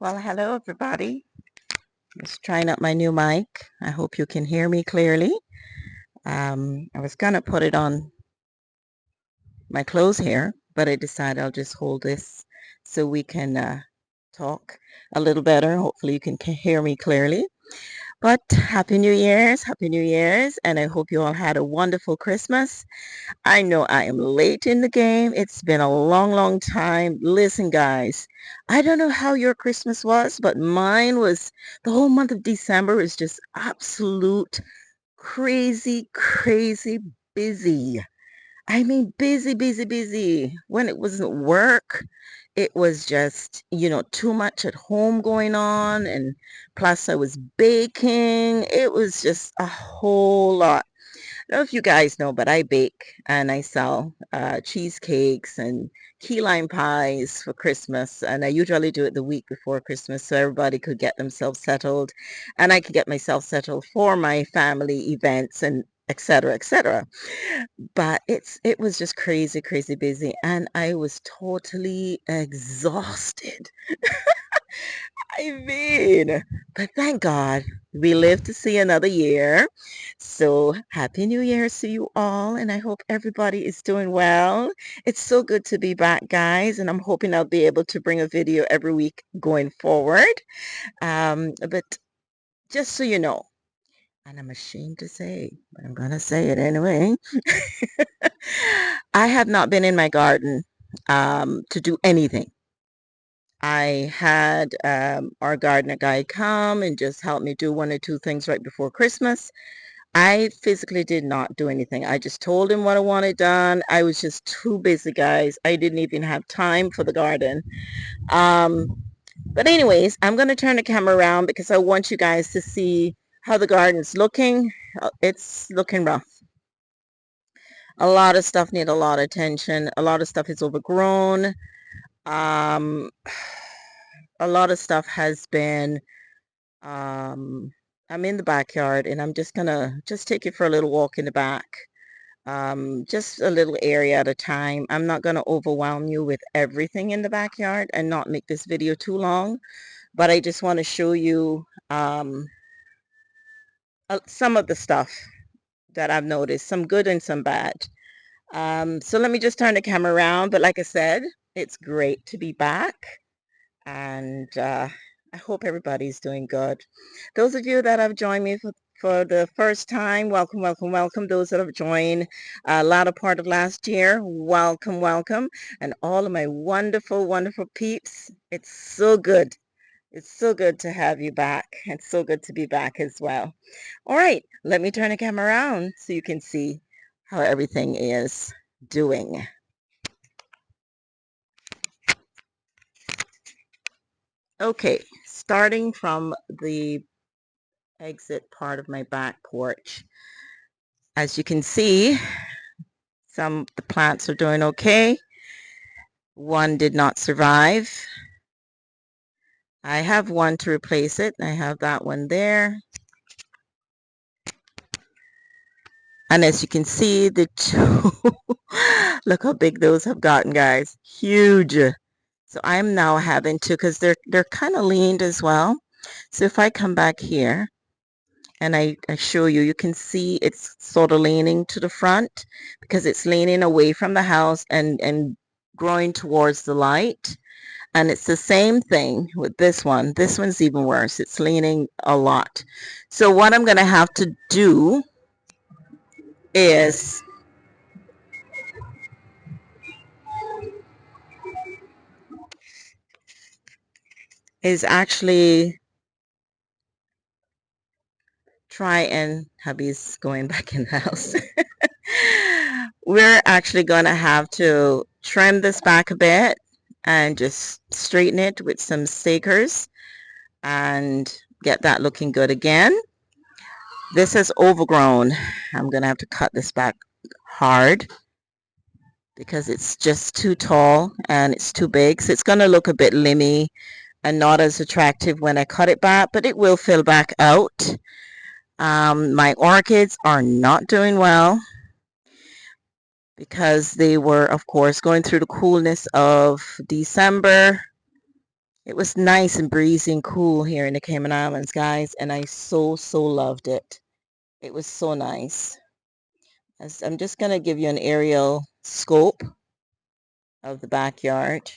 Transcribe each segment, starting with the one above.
Well, hello everybody. Just trying out my new mic. I hope you can hear me clearly. I was gonna put it on my clothes here, but I decided I'll just hold this so we can talk a little better. Hopefully you can hear me clearly. But Happy New Year's, and I hope you all had a wonderful Christmas. I know I am late in the game. It's been a long, long time. Listen, guys, I don't know how your Christmas was, but mine was the whole month of December was just absolute crazy, crazy busy. I mean, busy, busy, busy. When it wasn't work, it was just, too much at home going on. And plus I was baking. It was just a whole lot. I don't know if you guys know, but I bake and I sell cheesecakes and key lime pies for Christmas. And I usually do it the week before Christmas so everybody could get themselves settled and I could get myself settled for my family events and et cetera, et cetera. But it was just crazy, crazy busy. And I was totally exhausted. I mean, but thank God we live to see another year. So happy New Year to you all, and I hope everybody is doing well. It's so good to be back, guys, and I'm hoping I'll be able to bring a video every week going forward. But just so you know, and I'm ashamed to say, but I'm gonna say it anyway. I have not been in my garden to do anything. I had our gardener guy come and just help me do one or two things right before Christmas. I physically did not do anything. I just told him what I wanted done. I was just too busy, guys. I didn't even have time for the garden. Um, but anyways, I'm going to turn the camera around because I want you guys to see how the garden's looking. It's looking rough. A lot of stuff need a lot of attention. A lot of stuff is overgrown. Um, a lot of stuff has been I'm in the backyard and I'm just gonna just take you for a little walk in the back. Just a little area at a time. I'm not gonna overwhelm you with everything in the backyard and not make this video too long, but I just want to show you some of the stuff that I've noticed, some good and some bad. So let me just turn the camera around. But like I said, it's great to be back. And I hope everybody's doing good. Those of you that have joined me for the first time, welcome, welcome, welcome. Those that have joined a latter part of last year, welcome, welcome. And all of my wonderful, wonderful peeps, it's so good. It's so good to have you back. It's so good to be back as well. All right, let me turn the camera around so you can see how everything is doing. Okay, starting from the exit part of my back porch. As you can see, some of the plants are doing okay. One did not survive. I have one to replace it. I have that one there. And as you can see, the two, look how big those have gotten, guys. Huge. So I'm now having to, because they're kind of leaned as well. So if I come back here, and I show you, you can see it's sort of leaning to the front because it's leaning away from the house and growing towards the light. And it's the same thing with this one. This one's even worse. It's leaning a lot. So what I'm going to have to do is actually try and hubby's going back in the house. We're actually going to have to trim this back a bit and just straighten it with some stakers and get that looking good again. This is overgrown. I'm going to have to cut this back hard because it's just too tall and it's too big. So it's going to look a bit limmy and not as attractive when I cut it back, but it will fill back out. My orchids are not doing well because they were, of course, going through the coolness of December. It was nice and breezy and cool here in the Cayman Islands, guys, and I so loved it. It was so nice. I'm just going to give you an aerial scope of the backyard.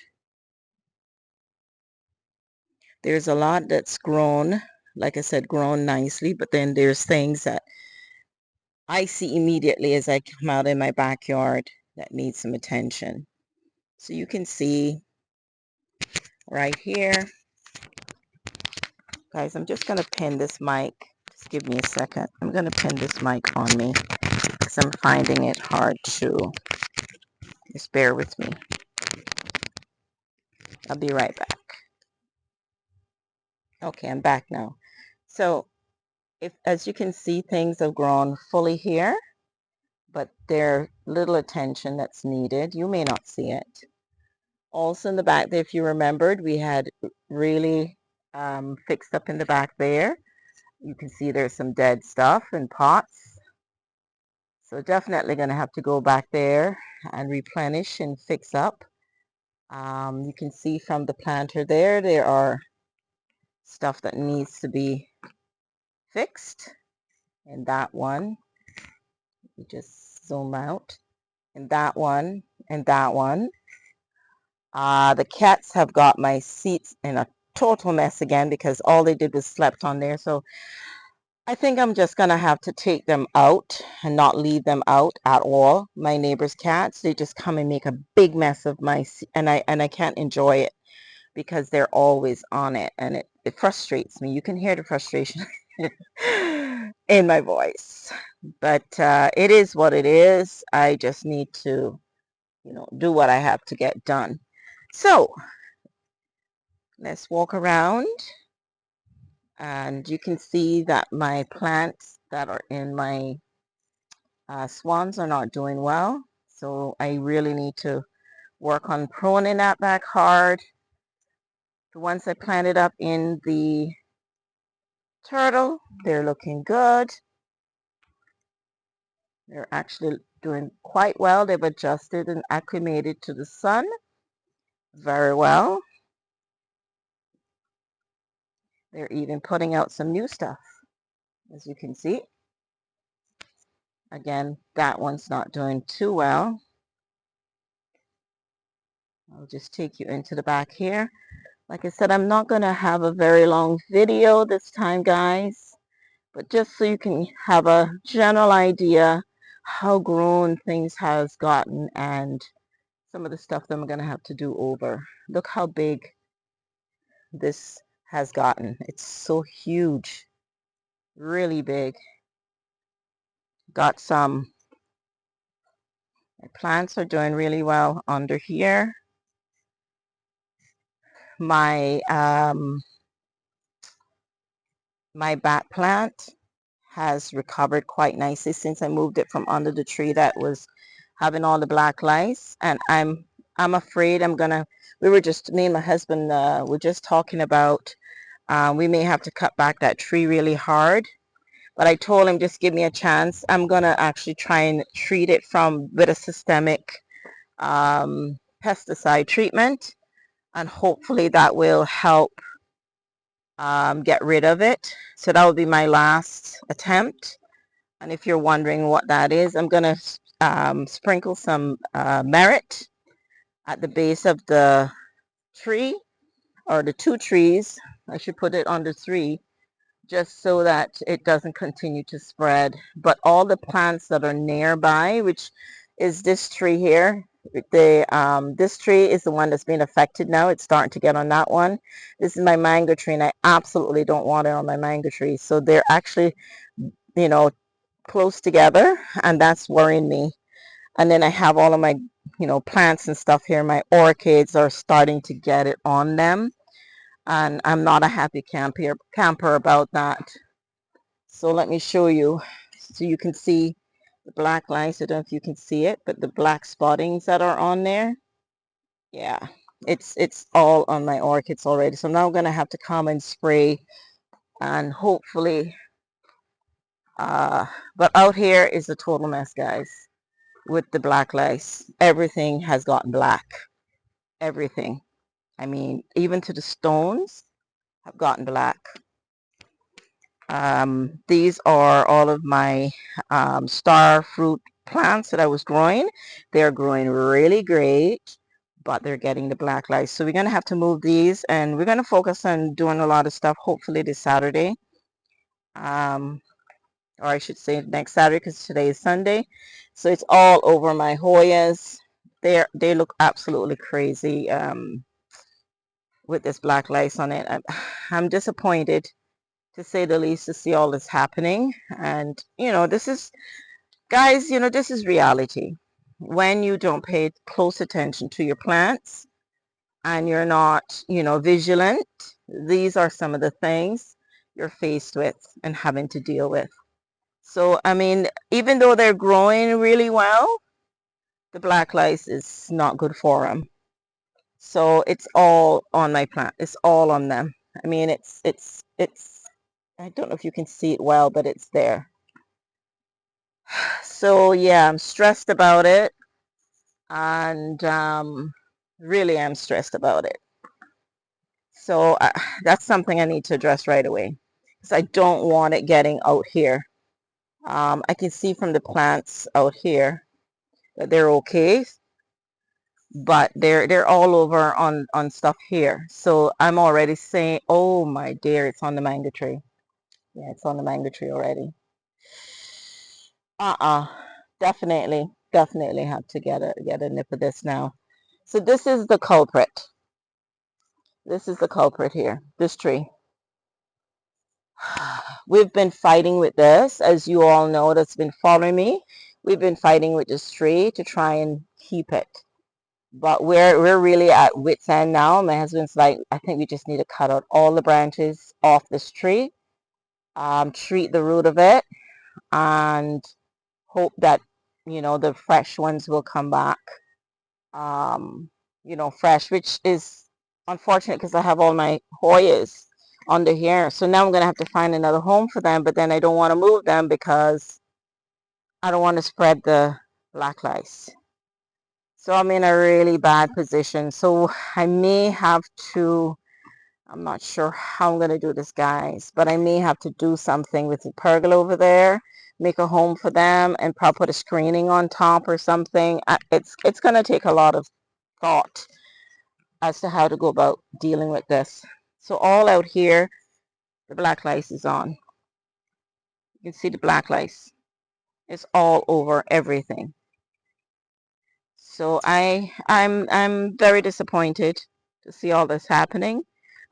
There's a lot that's grown, like I said, grown nicely, but then there's things that I see immediately as I come out in my backyard that need some attention. So you can see right here, guys, I'm just going to pin this mic. Just give me a second. I'm going to pin this mic on me because I'm finding it hard to, just bear with me. I'll be right back. Okay, I'm back now. So as you can see, things have grown fully here, but there's little attention that's needed. You may not see it. Also in the back there, if you remembered, we had really fixed up in the back there. You can see there's some dead stuff in pots. So definitely going to have to go back there and replenish and fix up. You can see from the planter there are stuff that needs to be fixed. And that one, you just zoom out. And that one, and that one. The cats have got my seats in a total mess again because all they did was slept on there. So I think I'm just going to have to take them out and not leave them out at all. My neighbor's cats, they just come and make a big mess of my seat, and I can't enjoy it because they're always on it, and it frustrates me. You can hear the frustration in my voice. But it is what it is. I just need to, do what I have to get done. So let's walk around, and you can see that my plants that are in my swans are not doing well. So I really need to work on pruning that back hard. The ones I planted up in the turtle, they're looking good. They're actually doing quite well. They've adjusted and acclimated to the sun very well. They're even putting out some new stuff, as you can see. Again, that one's not doing too well. I'll just take you into the back here. Like I said, I'm not going to have a very long video this time, guys, but just so you can have a general idea how grown things has gotten and some of the stuff that I'm going to have to do over. Look how big this has gotten. It's so huge, really big. Got some, my plants are doing really well under here. My my bat plant has recovered quite nicely since I moved it from under the tree that was having all the black lice, and I'm afraid we were just, me and my husband were just talking about we may have to cut back that tree really hard, but I told him just give me a chance. I'm gonna actually try and treat it with a systemic pesticide treatment, and hopefully that will help get rid of it. So that will be my last attempt. And if you're wondering what that is, I'm going to sprinkle some merit at the base of the tree, or the two trees. I should put it on the three, just so that it doesn't continue to spread. But all the plants that are nearby, which is this tree here, this tree is the one that's being affected now. It's starting to get on that one. This is my mango tree, and I absolutely don't want it on my mango tree. So they're actually, close together, and that's worrying me. And then I have all of my, plants and stuff here. My orchids are starting to get it on them, and I'm not a happy camper about that. So let me show you, so you can see the black lice. I don't know if you can see it, but the black spottings that are on there, yeah, it's all on my orchids already. So now I'm gonna have to come and spray, and hopefully but out here is a total mess, guys, with the black lice. Everything has gotten black, everything. I mean, even to the stones have gotten black. These are all of my star fruit plants that I was growing. They're growing really great, but they're getting the black lice. So we're going to have to move these, and we're going to focus on doing a lot of stuff hopefully this Saturday. Or I should say next Saturday, because today is Sunday. So it's all over my Hoyas. They look absolutely crazy with this black lice on it. I'm disappointed, to say the least, to see all this happening. And this is, guys, this is reality. When you don't pay close attention to your plants and you're not vigilant, these are some of the things you're faced with and having to deal with. So I mean, even though they're growing really well, the black lice is not good for them. So it's all on my plant. It's all on them. I mean, it's I don't know if you can see it well, but it's there. So yeah, I'm stressed about it, and really I'm stressed about it. So that's something I need to address right away, because I don't want it getting out here. I can see from the plants out here that they're okay, but they're all over on stuff here. So I'm already saying, oh my dear, it's on the mango tree. Yeah, it's on the mango tree already. Definitely have to get a nip of this now. So this is the culprit. This is the culprit here, this tree. We've been fighting with this, as you all know that's been following me. We've been fighting with this tree to try and keep it. But we're really at wit's end now. My husband's like, I think we just need to cut out all the branches off this tree, treat the root of it, and hope that the fresh ones will come back. Fresh, which is unfortunate because I have all my Hoyas under here. So now I'm gonna have to find another home for them, but then I don't want to move them because I don't want to spread the black lice. So I'm in a really bad position. So I may have to, I'm not sure how I'm going to do this, guys, but I may have to do something with the pergola over there, make a home for them, and probably put a screening on top or something. It's going to take a lot of thought as to how to go about dealing with this. So all out here, the black lice is on. You can see the black lice. It's all over everything. So I'm very disappointed to see all this happening,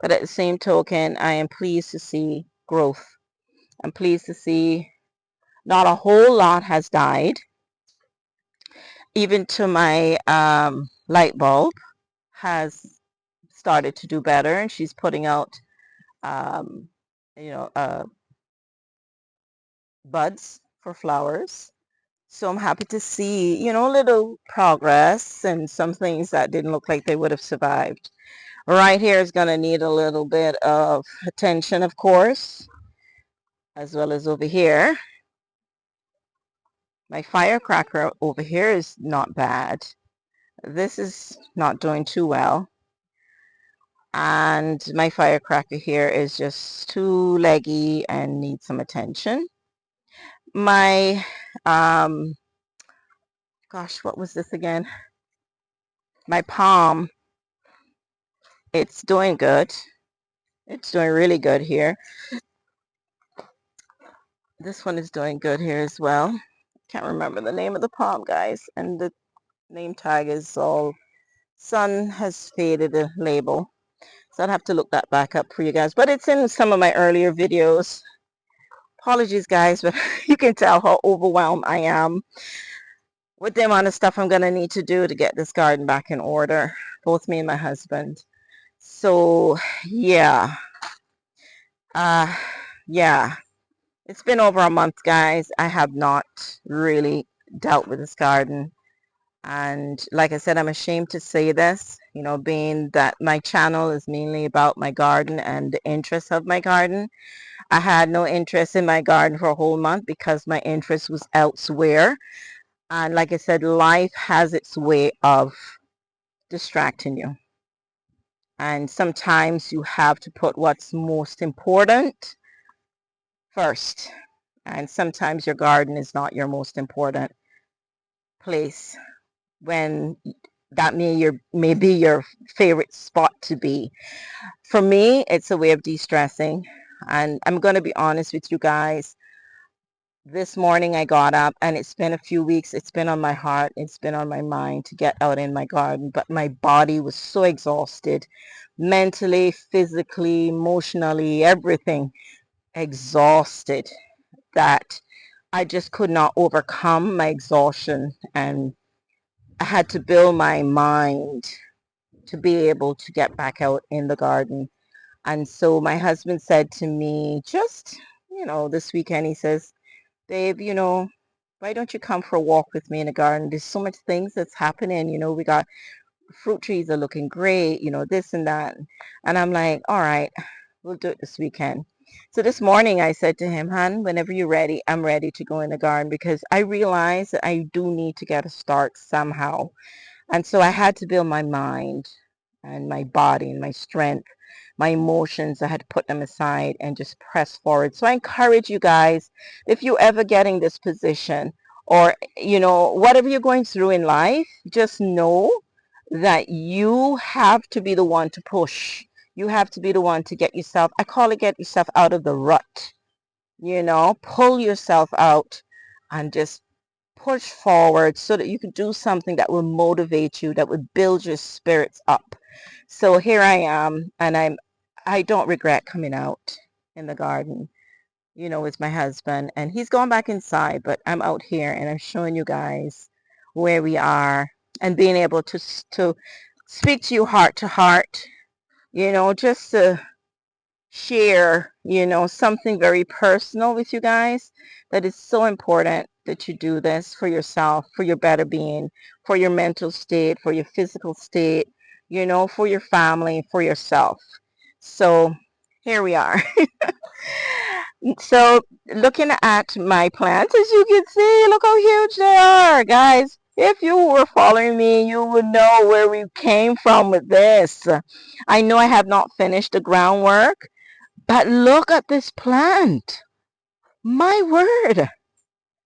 but at the same token, I am pleased to see growth. I'm pleased to see not a whole lot has died. Even to my light bulb has started to do better, and she's putting out um, you know buds for flowers. So I'm happy to see little progress and some things that didn't look like they would have survived. Right here is going to need a little bit of attention, of course, as well as over here. My firecracker over here is not bad. This is not doing too well. And my firecracker here is just too leggy and needs some attention. My, gosh, what was this again? My palm, it's doing good. It's doing really good here. This one is doing good here as well. Can't remember the name of the palm, guys, and the name tag is all, sun has faded the label, so I'd have to look that back up for you guys, but it's in some of my earlier videos. Apologies, guys, but you can tell how overwhelmed I am with the amount of stuff I'm gonna need to do to get this garden back in order, both me and my husband. So yeah, yeah, it's been over a month, guys. I have not really dealt with this garden. And like I said, I'm ashamed to say this, being that my channel is mainly about my garden and the interests of my garden. I had no interest in my garden for a whole month because my interest was elsewhere. And like I said, life has its way of distracting you. And sometimes you have to put what's most important first. And sometimes your garden is not your most important place when that may be your favorite spot to be. For me, it's a way of de-stressing. And I'm going to be honest with you guys. This morning I got up and it's been a few weeks. It's been on my heart. It's been on my mind to get out in my garden. But my body was so exhausted, mentally, physically, emotionally, everything exhausted, that I just could not overcome my exhaustion. And I had to build my mind to be able to get back out in the garden. And so my husband said to me just, this weekend, he says, Dave, why don't you come for a walk with me in the garden? There's so much things that's happening. We got fruit trees are looking great, this and that. And I'm like, all right, we'll do it this weekend. So this morning I said to him, hon, whenever you're ready, I'm ready to go in the garden, because I realize that I do need to get a start somehow. And so I had to build my mind and my body and my strength, my emotions. I had to put them aside and just press forward. So I encourage you guys, if you ever get in this position, or, whatever you're going through in life, just know that you have to be the one to push. You have to be the one to get yourself, I call it, get yourself out of the rut, pull yourself out and just push forward so that you can do something that will motivate you, that would build your spirits up. So here I am, and I don't regret coming out in the garden, with my husband, and he's gone back inside, but I'm out here and I'm showing you guys where we are, and being able to speak to you heart to heart, just to share, something very personal with you guys, that is so important that you do this for yourself, for your better being, for your mental state, for your physical state, for your family, for yourself. So here we are. So looking at my plants, as you can see, look how huge they are, guys. If you were following me, you would know where we came from with this. I know I have not finished the groundwork, but look at this plant. My word.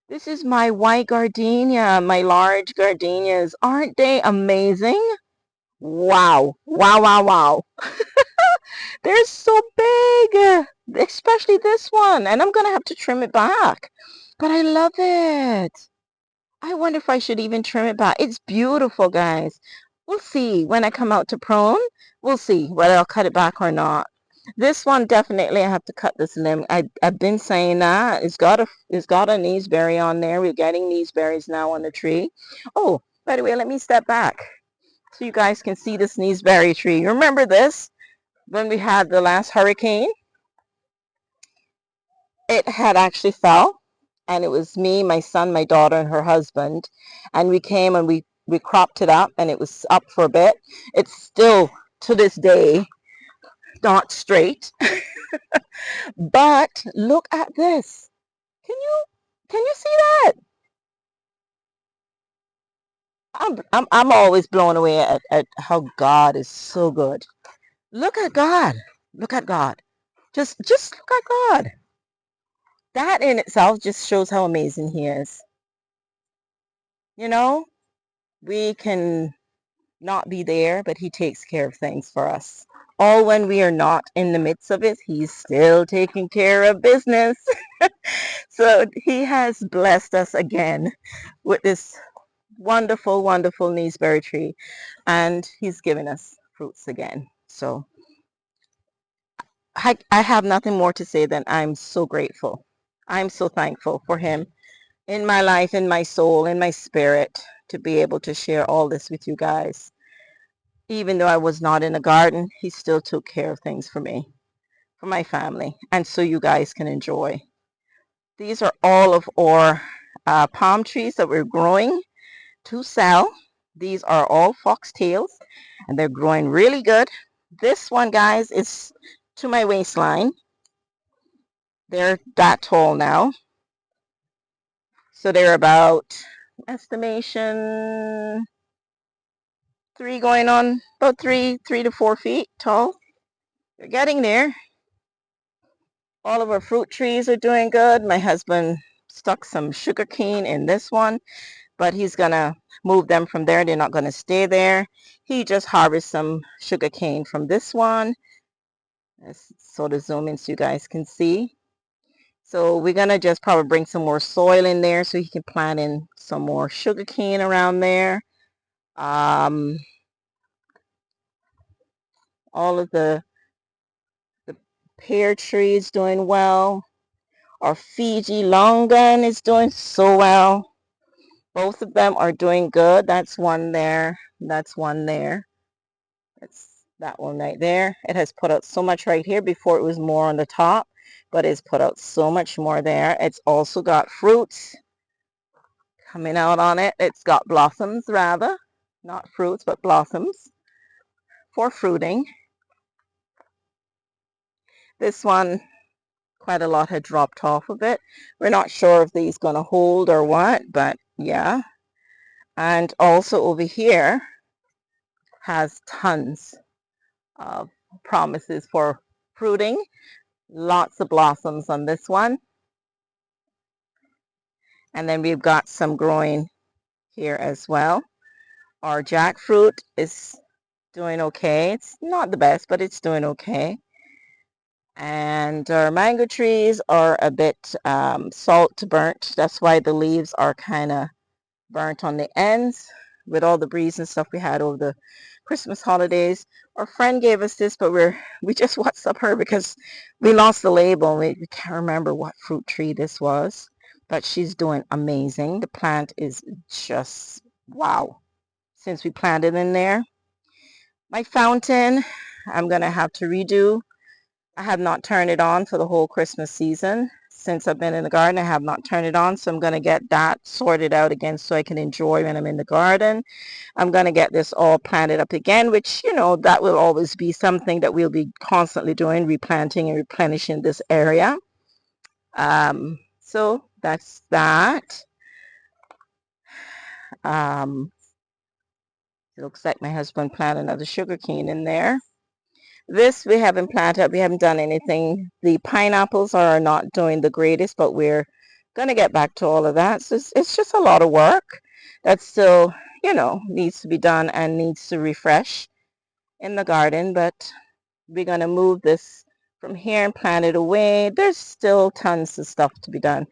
This is my white gardenia, my large gardenias. Aren't they amazing? Wow. Wow, wow, wow. They're so big, especially this one. And I'm going to have to trim it back. But I love it. I wonder if I should even trim it back. It's beautiful, guys. We'll see when I come out to prune. We'll see whether I'll cut it back or not. This one, definitely I have to cut this limb. I've been saying that. It's got a neeseberry on there. We're getting neeseberries now on the tree. Oh, by the way, let me step back so you guys can see this neeseberry tree. You remember this? When we had the last hurricane, it had actually fell, and it was me, my son, my daughter, and her husband, and we came and we cropped it up, and it was up for a bit. It's still to this day not straight. But look at this. Can you see that? I'm always blown away at how God is so good. Look at God. Look at God. Just look at God. That in itself just shows how amazing he is. You know, we can not be there, but he takes care of things for us. All when we are not in the midst of it, he's still taking care of business. So he has blessed us again with this wonderful, wonderful neeseberry tree, and he's given us fruits again. So I have nothing more to say than I'm so grateful. I'm so thankful for him in my life, in my soul, in my spirit, to be able to share all this with you guys. Even though I was not in a garden, he still took care of things for me, for my family, and so you guys can enjoy. These are all of our palm trees that we're growing to sell. These are all foxtails, and they're growing really good. This one, guys, is to my waistline. They're that tall now. So they're about, estimation, 3 going on about 3 to 4 feet tall. We're getting there. All of our fruit trees are doing good. My husband stuck some sugar cane in this one, but he's gonna move them from there. They're not gonna stay there. He just harvested some sugar cane from this one. Let's sort of zoom in so you guys can see. So we're gonna just probably bring some more soil in there so he can plant in some more sugar cane around there. All of the pear tree is doing well. Our Fiji longan is doing so well. Both of them are doing good. That's one there. That's one there. That's that one right there. It has put out so much right here. Before it was more on the top, but it's put out so much more there. It's also got fruits coming out on it. It's got blossoms rather, not fruits, but blossoms for fruiting. This one, quite a lot had dropped off of it. We're not sure if these going to hold or what, but yeah. And also over here has tons of promises for fruiting. Lots of blossoms on this one. And then we've got some growing here as well. Our jackfruit is doing okay. It's not the best, but it's doing okay. And our mango trees are a bit salt burnt. That's why the leaves are kind of burnt on the ends with all the breeze and stuff we had over the Christmas holidays. Our friend gave us this, but we just WhatsApp her because we lost the label. We can't remember what fruit tree this was, but she's doing amazing. The plant is just wow since we planted in there. My fountain, I'm gonna have to redo. I have not turned it on for the whole Christmas season. Since I've been in the garden, I have not turned it on, so I'm going to get that sorted out again so I can enjoy when I'm in the garden. I'm going to get this all planted up again, which, you know, that will always be something that we'll be constantly doing, replanting and replenishing this area. So that's that. It looks like my husband planted another sugar cane in there. This we haven't planted. We haven't done anything. The pineapples are not doing the greatest, but we're going to get back to all of that. So it's just a lot of work that still, you know, needs to be done and needs to refresh in the garden. But we're going to move this from here and plant it away. There's still tons of stuff to be done.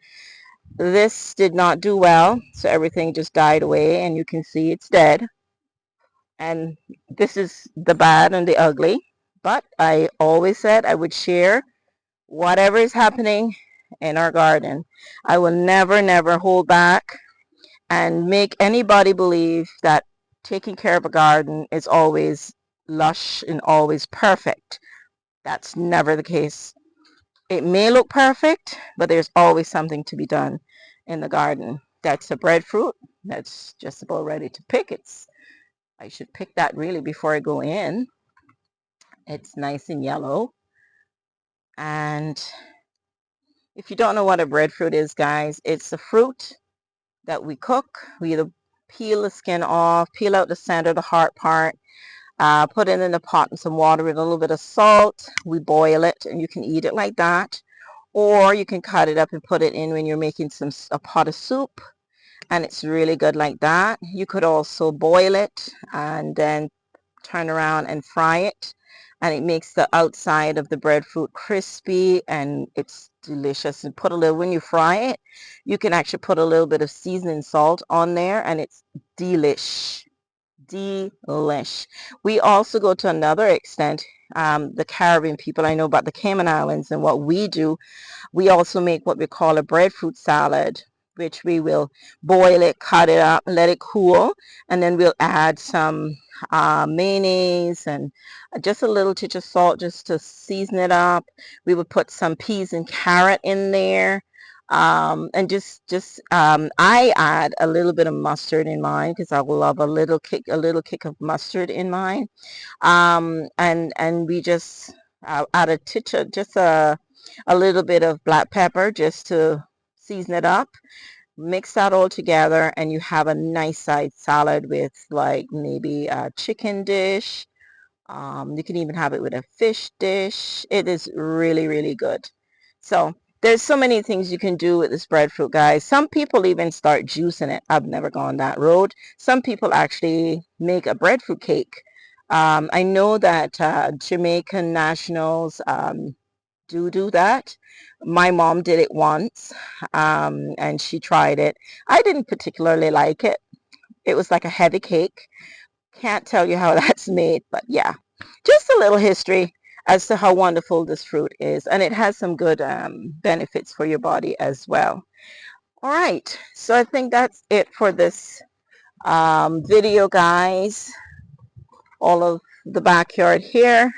This did not do well, so everything just died away, and you can see it's dead. And this is the bad and the ugly. But I always said I would share whatever is happening in our garden. I will never, never hold back and make anybody believe that taking care of a garden is always lush and always perfect. That's never the case. It may look perfect, but there's always something to be done in the garden. That's a breadfruit. That's just about ready to pick. I should pick that really before I go in. It's nice and yellow. And if you don't know what a breadfruit is, guys, it's a fruit that we cook. We either peel the skin off, peel out the center, the hard part, put it in a pot in some water with a little bit of salt. We boil it, and you can eat it like that. Or you can cut it up and put it in when you're making a pot of soup, and it's really good like that. You could also boil it and then turn around and fry it, and it makes the outside of the breadfruit crispy, and it's delicious. And put a little, when you fry it, you can actually put a little bit of seasoning salt on there, and it's delish. We also go to another extent. The Caribbean people, I know about the Cayman Islands, and what we do, we also make what we call a breadfruit salad, which we will boil it, cut it up, let it cool, and then we'll add some mayonnaise and just a little touch of salt just to season it up. We would put some peas and carrot in there. And I add a little bit of mustard in mine because I love a little kick of mustard in mine. And we just add a touch of just a little bit of black pepper just to season it up. Mix that all together and you have a nice side salad with like maybe a chicken dish. You can even have it with a fish dish. It is really, really good. So there's so many things you can do with this breadfruit, guys. Some people even start juicing it. I've never gone that road. Some people actually make a breadfruit cake. I know that Jamaican nationals do that. My mom did it once, and she tried it. I didn't particularly like it. It was like a heavy cake. Can't tell you how that's made, but yeah, just a little history as to how wonderful this fruit is, and it has some good benefits for your body as well. All right, so I think that's it for this video, guys. All of the backyard here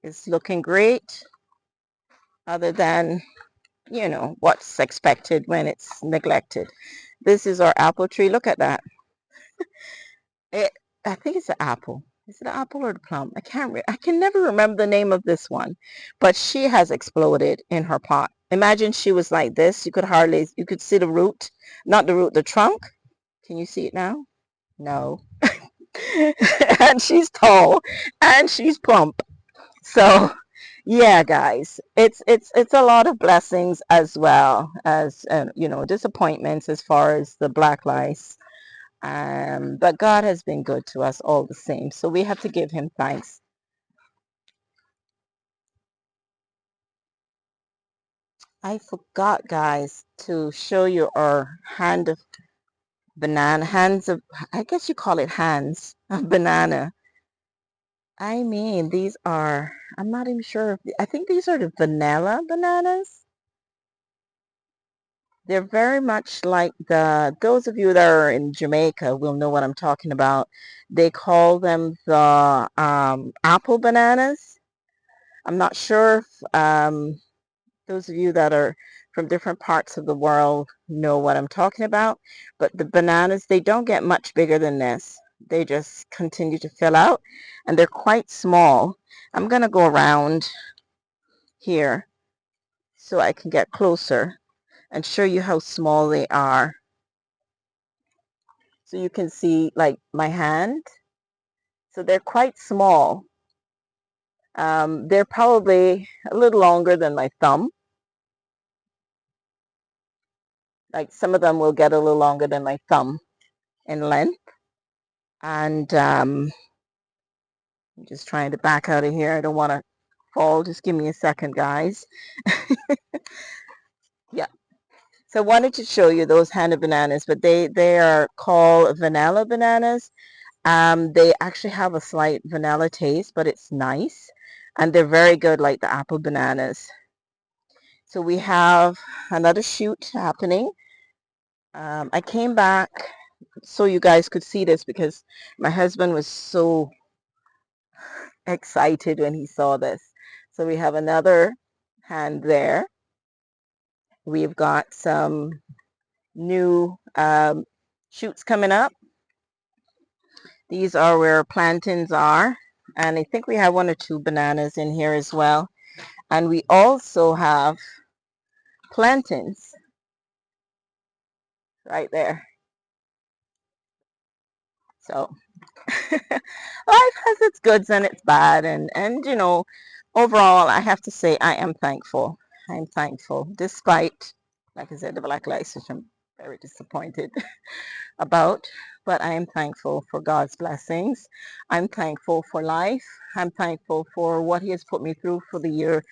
is looking great, other than, you know, what's expected when it's neglected. This is our apple tree. Look at that. It, I think it's an apple. Is it an apple or the plum? I can never remember the name of this one, but she has exploded in her pot. Imagine she was like this. You could see the root, not the root, the trunk. Can you see it now? No. And she's tall and she's plump. So yeah, guys, it's a lot of blessings as well as you know, disappointments as far as the black lice. But God has been good to us all the same, so we have to give him thanks. I forgot, guys, to show you our hand of banana, hands of, I guess you call it hands of banana. I mean, these are, I'm not even sure if, I think these are the vanilla bananas. They're very much like those of you that are in Jamaica will know what I'm talking about. They call them the apple bananas. I'm not sure if those of you that are from different parts of the world know what I'm talking about, but the bananas, they don't get much bigger than this. They just continue to fill out, and they're quite small. I'm going to go around here so I can get closer and show you how small they are. So you can see like my hand. So they're quite small. They're probably a little longer than my thumb. Like some of them will get a little longer than my thumb in length. And I'm just trying to back out of here. I don't want to fall. Just give me a second, guys. Yeah. So I wanted to show you those Hana bananas, but they are called vanilla bananas. They actually have a slight vanilla taste, but it's nice. And they're very good like the apple bananas. So we have another shoot happening. I came back so you guys could see this because my husband was so excited when he saw this. So we have another hand there. We've got some new shoots coming up. These are where plantains are. And I think we have one or two bananas in here as well. And we also have plantains right there. So life has its goods and its bad, and you know, overall I have to say I am thankful. I'm thankful despite, like I said, the black lights, which I'm very disappointed about, but I am thankful for God's blessings. I'm thankful for life. I'm thankful for what he has put me through for the year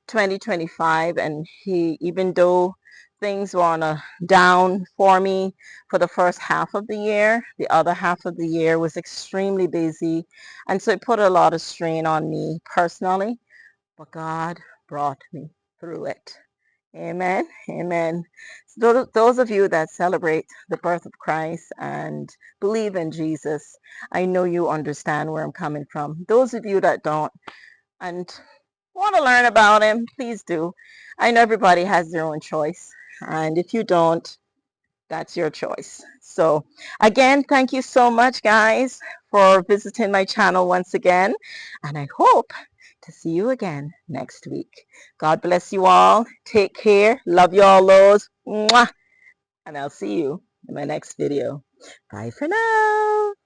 2025, and he, even though things were on a down for me for the first half of the year, the other half of the year was extremely busy, and so it put a lot of strain on me personally, but God brought me through it. Amen. Amen. So those of you that celebrate the birth of Christ and believe in Jesus, I know you understand where I'm coming from. Those of you that don't and want to learn about him, please do. I know everybody has their own choice. And if you don't, that's your choice. So again, thank you so much, guys, for visiting my channel once again. And I hope to see you again next week. God bless you all. Take care. Love you all, lows. Mwah. And I'll see you in my next video. Bye for now.